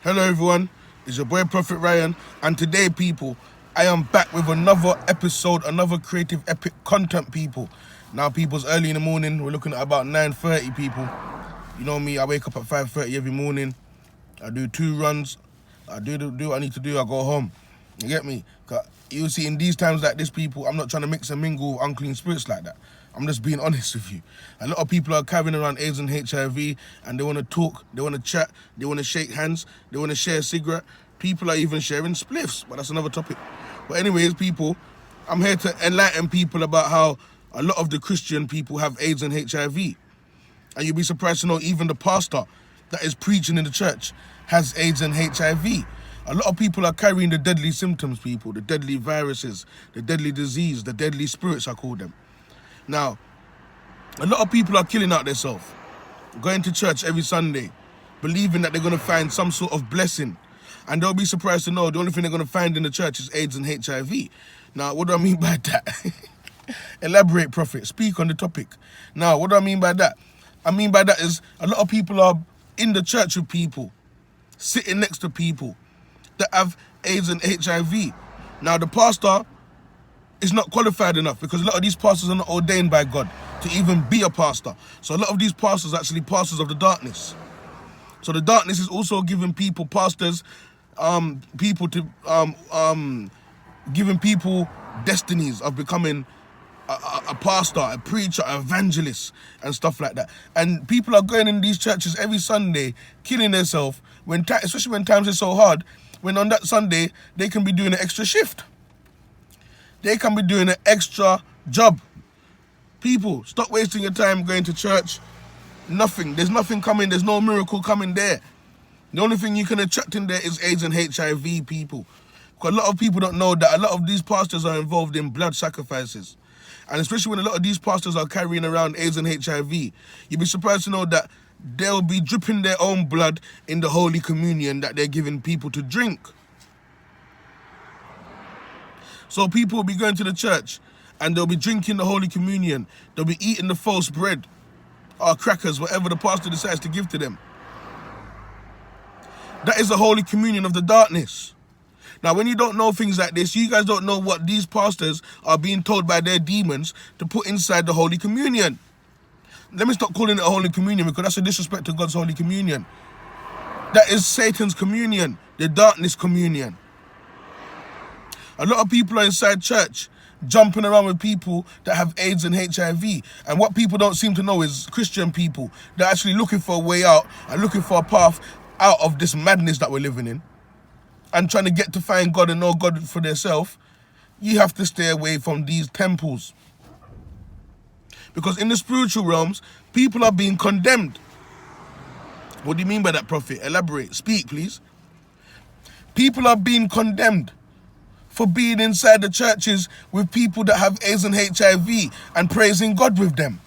Hello everyone, it's your boy Prophet Ryan, and today people, I am back with another episode, another creative epic content people. Now people's early in the morning, we're looking at about 9:30 people. You know me, I wake up at 5:30 every morning, I do 2 runs, I do what I need to do, I go home. You get me? You see, in these times like this people, I'm not trying to mix and mingle unclean spirits like that. I'm just being honest with you. A lot of people are carrying around AIDS and HIV and they want to talk, they want to chat, they want to shake hands, they want to share a cigarette. People are even sharing spliffs, but that's another topic. But anyways, people, I'm here to enlighten people about how a lot of the Christian people have AIDS and HIV. And you'll be surprised to know even the pastor that is preaching in the church has AIDS and HIV. A lot of people are carrying the deadly symptoms, people, the deadly viruses, the deadly disease, the deadly spirits, I call them. Now, a lot of people are killing out themselves, going to church every Sunday, believing that they're going to find some sort of blessing. And they'll be surprised to know the only thing they're going to find in the church is AIDS and HIV. Now, what do I mean by that? Elaborate, Prophet. Speak on the topic. Now, what do I mean by that? I mean by that is a lot of people are in the church with people, sitting next to people that have AIDS and HIV. Now, the pastor is not qualified enough because a lot of these pastors are not ordained by God to even be a pastor. So a lot of these pastors are actually pastors of the darkness. So the darkness is also giving people, pastors, giving people destinies of becoming a pastor, a preacher, an evangelist, and stuff like that. And people are going in these churches every Sunday, killing themselves, especially when times are so hard, when on that Sunday, they can be doing an extra shift. They can be doing an extra job. People, stop wasting your time going to church. Nothing. There's nothing coming. There's no miracle coming there. The only thing you can attract in there is AIDS and HIV, people. Because a lot of people don't know that a lot of these pastors are involved in blood sacrifices. And especially when a lot of these pastors are carrying around AIDS and HIV, you'd be surprised to know that they'll be dripping their own blood in the Holy Communion that they're giving people to drink. So people will be going to the church and they'll be drinking the Holy Communion. They'll be eating the false bread or crackers, whatever the pastor decides to give to them. That is the Holy Communion of the darkness. Now, when you don't know things like this, you guys don't know what these pastors are being told by their demons to put inside the Holy Communion. Let me stop calling it a Holy Communion because that's a disrespect to God's Holy Communion. That is Satan's communion, the darkness communion. A lot of people are inside church, jumping around with people that have AIDS and HIV. And what people don't seem to know is Christian people, they're actually looking for a way out and looking for a path out of this madness that we're living in and trying to get to find God and know God for themselves. You have to stay away from these temples. Because in the spiritual realms, people are being condemned. What do you mean by that, Prophet? Elaborate. Speak, please. People are being condemned for being inside the churches with people that have AIDS and HIV and praising God with them.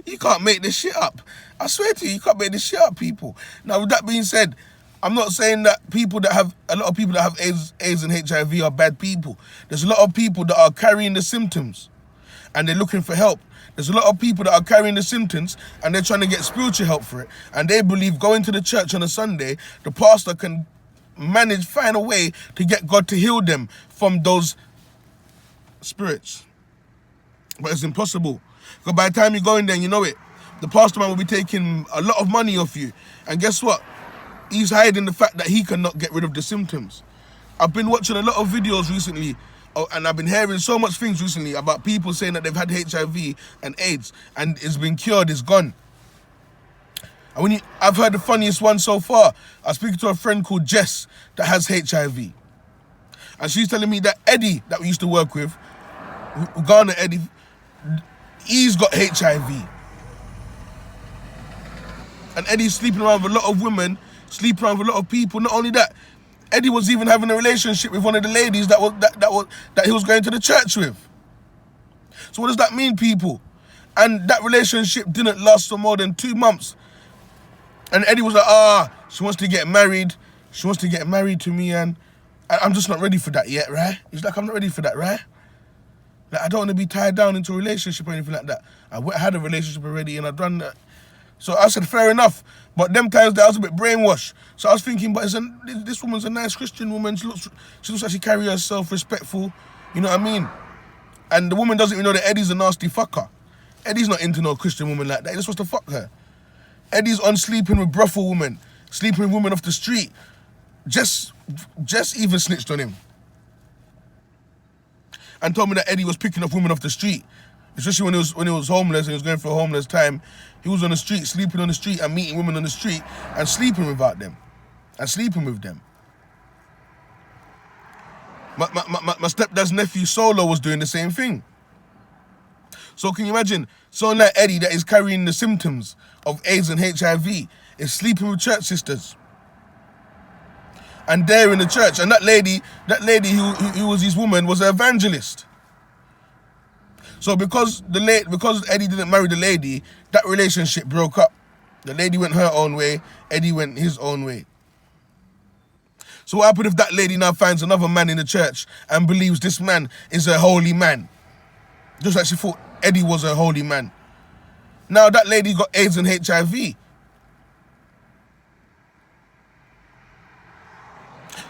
You can't make this shit up. I swear to you, you can't make this shit up, people. Now, with that being said, I'm not saying that a lot of people that have AIDS and HIV are bad people. There's a lot of people that are carrying the symptoms and they're looking for help. There's a lot of people that are carrying the symptoms and they're trying to get spiritual help for it. And they believe going to the church on a Sunday, the pastor can find a way to get God to heal them from those spirits. But it's impossible. Because by the time you go in there, you know it, the pastor man will be taking a lot of money off you. And guess what? He's hiding the fact that he cannot get rid of the symptoms. I've been watching a lot of videos recently, and I've been hearing so much things recently about people saying that they've had HIV and AIDS and it's been cured, it's gone. And I've heard the funniest one so far. I was speaking to a friend called Jess that has HIV. And she's telling me that Eddie that we used to work with, Ghana Eddie, he's got HIV. And Eddie's sleeping around with a lot of women, sleeping around with a lot of people. Not only that, Eddie was even having a relationship with one of the ladies that he was going to the church with. So what does that mean, people? And that relationship didn't last for more than 2 months. And Eddie was like, she wants to get married. She wants to get married to me, and I'm just not ready for that yet, right? He's like, I'm not ready for that, right? Like, I don't want to be tied down into a relationship or anything like that. I had a relationship already and I've done that. So I said, fair enough. But them times that I was a bit brainwashed. So I was thinking, but this woman's a nice Christian woman. She looks like she carries herself respectful. You know what I mean? And the woman doesn't even know that Eddie's a nasty fucker. Eddie's not into no Christian woman like that. He's supposed to fuck her. Eddie's on sleeping with brothel women, sleeping with women off the street. Jess even snitched on him. And told me that Eddie was picking up women off the street. Especially when he was homeless and he was going through a homeless time. He was on the street, sleeping on the street and meeting women on the street and sleeping without them. And sleeping with them. My stepdad's nephew Solo was doing the same thing. So can you imagine someone like Eddie that is carrying the symptoms of AIDS and HIV is sleeping with church sisters? And they're in the church. And that lady who was his woman was an evangelist. So because Eddie didn't marry the lady, that relationship broke up. The lady went her own way, Eddie went his own way. So what happened if that lady now finds another man in the church and believes this man is a holy man? Just like she thought Eddie was a holy man. Now that lady got AIDS and HIV.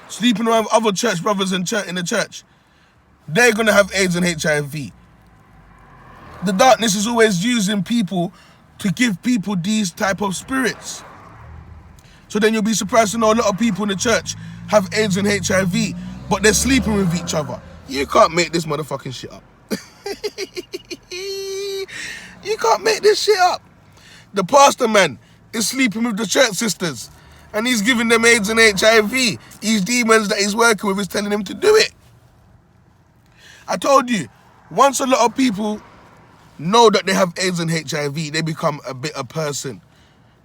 Sleeping around with other church brothers in the church. They're going to have AIDS and HIV. The darkness is always using people to give people these type of spirits. So then you'll be surprised to know a lot of people in the church have AIDS and HIV, but they're sleeping with each other. You can't make this motherfucking shit up. You can't make this shit up. The pastor man is sleeping with the church sisters and he's giving them AIDS and HIV. These demons that he's working with is telling him to do it. I told you, once a lot of people know that they have AIDS and HIV, they become a bitter person.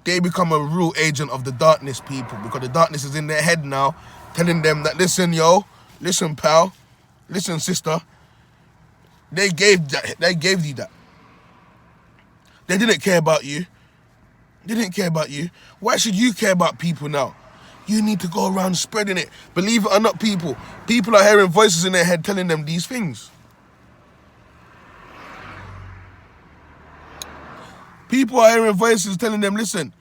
They become a real agent of the darkness, people, because the darkness is in their head now, telling them that, listen, yo, listen, pal, listen, sister, they gave you that. They didn't care about you. They didn't care about you. Why should you care about people now? You need to go around spreading it. Believe it or not, people are hearing voices in their head telling them these things. People are hearing voices telling them, listen,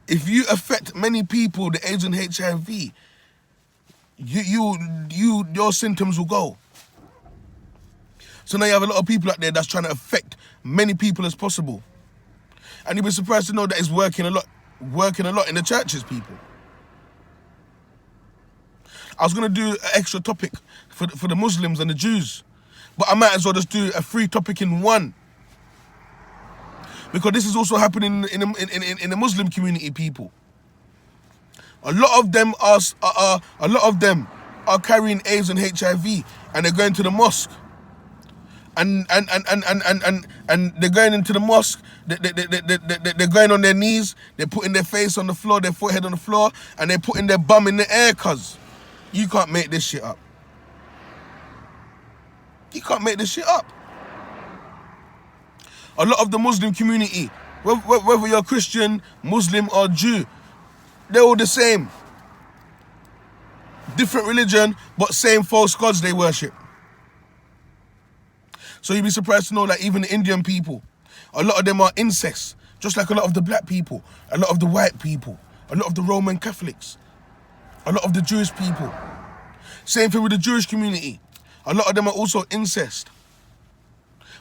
if you affect many people, the AIDS and HIV, your symptoms will go. So now you have a lot of people out there that's trying to affect many people as possible. And you'll be surprised to know that it's working a lot in the churches, people. I was going to do an extra topic for the Muslims and the Jews, but I might as well just do a free topic in one. Because this is also happening in the Muslim community, people. A lot of them are carrying AIDS and HIV, and they're going to the mosque. And they're going into the mosque. They're going on their knees. They're putting their face on the floor, their forehead on the floor, and they're putting their bum in the air. Cause you can't make this shit up. You can't make this shit up. A lot of the Muslim community, whether you're Christian, Muslim, or Jew, they're all the same. Different religion, but same false gods they worship. So you'd be surprised to know that even the Indian people, a lot of them are incest, just like a lot of the black people, a lot of the white people, a lot of the Roman Catholics, a lot of the Jewish people. Same thing with the Jewish community. A lot of them are also incest.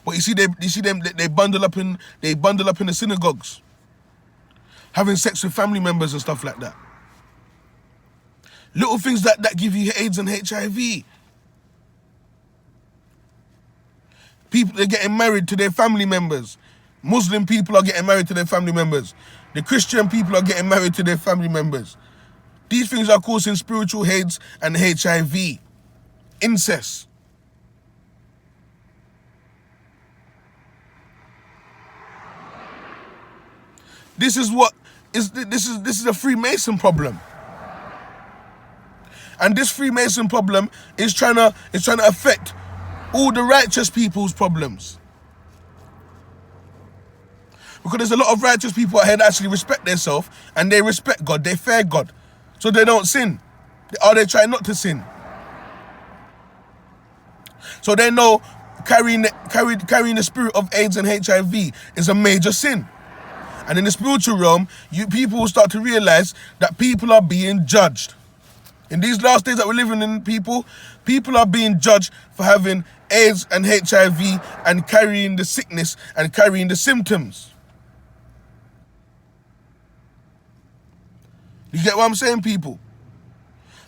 But you see them they bundle up in the synagogues, having sex with family members and stuff like that. Little things that give you AIDS and HIV. People, they're getting married to their family members. Muslim people are getting married to their family members. The Christian people are getting married to their family members. These things are causing spiritual AIDS and HIV. Incest. This is a Freemason problem. And this Freemason problem is trying to affect all the righteous people's problems. Because there's a lot of righteous people out here that actually respect themselves and they respect God, they fear God. So they don't sin. Or they try not to sin. So they know carrying the spirit of AIDS and HIV is a major sin. And in the spiritual realm, people will start to realize that people are being judged. In these last days that we're living in, people are being judged for having AIDS and HIV and carrying the sickness and carrying the symptoms. You get what I'm saying, people?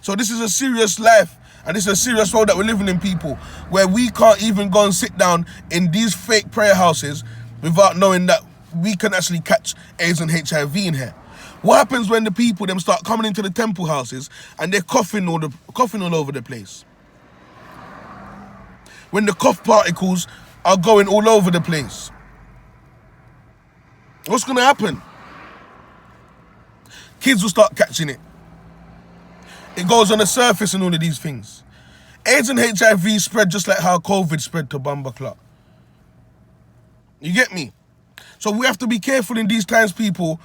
So this is a serious life, and this is a serious world that we're living in, people, where we can't even go and sit down in these fake prayer houses without knowing that we can actually catch AIDS and HIV in here. What happens when the people them start coming into the temple houses and they're coughing all over the place? When the cough particles are going all over the place, what's going to happen? Kids will start catching it. It goes on the surface and all of these things. AIDS and HIV spread just like how COVID spread to Bamba Clot. You get me? So we have to be careful in these times, people,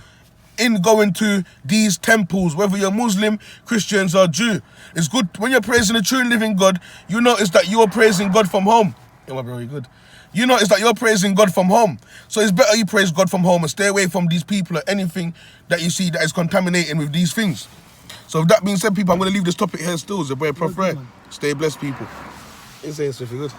in going to these temples, whether you're Muslim, Christians or Jew. It's good when you're praising the true and living God, you notice that you're praising God from home. Yeah, my bro, you're good. You notice that you're praising God from home. So it's better you praise God from home and stay away from these people or anything that you see that is contaminating with these things. So with that being said, people, I'm going to leave this topic here still. It's your boy PROPH RYE. Stay blessed, people. It's if you're good.